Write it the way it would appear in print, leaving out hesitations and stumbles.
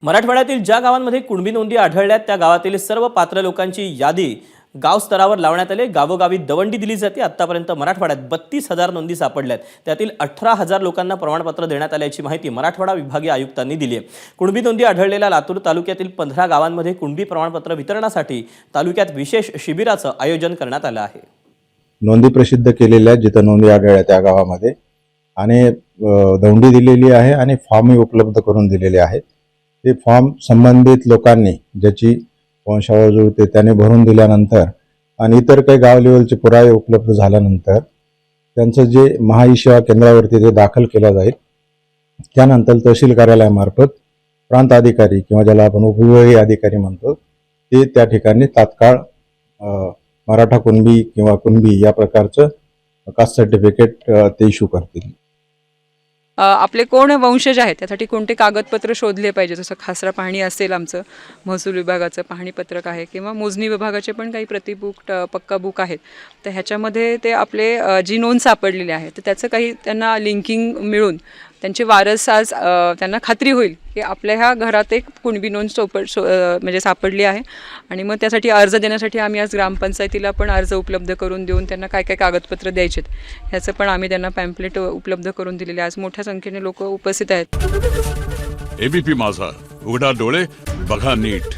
मराठवाड्यातील ज्या गावांमध्ये कुणबी नोंदी आढळल्यात त्या गावातील सर्व पात्र लोकांची यादी गाव स्तरावर लावण्यात आली। गावोगावी दवंडी दिली जाते। आतापर्यंत मराठवाड्यात 32,000 नोंदी सापडल्यात। त्यातील 18,000 लोकांना प्रमाणपत्र देण्यात आल्याची माहिती मराठवाडा विभागीय आयुक्तांनी दिली आहे। कुणबी नोंदी आढळलेल्या लातूर तालुक्यातील 15 गावांमध्ये कुणबी प्रमाणपत्र वितरणासाठी तालुक्यात विशेष शिबिराचं आयोजन करण्यात आलं आहे। नोंदी प्रसिद्ध केलेल्या जिथे नोंदी आढळल्या त्या गावामध्ये आणि दौंडी दिलेली आहे आणि फॉर्मही उपलब्ध करून दिलेले आहेत। ते फॉर्म संबंधित लोकांनी ज्याची वंशावळ जुळते त्याने भरून दिल्यानंतर आणि इतर काही गाव लेवलचे पुरावे उपलब्ध झाल्यानंतर त्यांचं जे महाई सेवा केंद्रावरती ते दाखल केलं जाईल। त्यानंतर तहसील कार्यालयामार्फत प्रांत अधिकारी किंवा ज्याला आपण उपविभागीय अधिकारी म्हणतो ते त्या ठिकाणी तात्काळ मराठा कुणबी किंवा कुणबी या प्रकारचं कास्ट सर्टिफिकेट ते इश्यू करतील। आपले कोण वंशज आहेत त्यासाठी कोणते कागदपत्र शोधले पाहिजे, जसं खासरा पाहणी असेल, आमचं महसूल विभागाचं पाहणी पत्रक आहे किंवा मोजणी विभागाचे पण काही प्रतिबुक पक्का बुक आहेत। तर ह्याच्यामध्ये ते आपले जी नोंद सापडलेली आहे तर त्याचं काही त्यांना लिंकिंग मिळून त्यांचे वारस आज त्यांना खात्री होईल की आपल्या ह्या घरात एक कुणबी नोंद म्हणजे सापडली आहे। आणि मग त्यासाठी अर्ज देण्यासाठी आम्ही आज ग्रामपंचायतीला पण अर्ज उपलब्ध करून देऊन त्यांना काय काय कागदपत्र द्यायचे ह्याचं पण आम्ही त्यांना पॅम्पलेट उपलब्ध करून दिलेले। आज मोठ्या संख्येने लोक उपस्थित आहेत। एबीपी माझा, उघडा डोळे बघा नीट।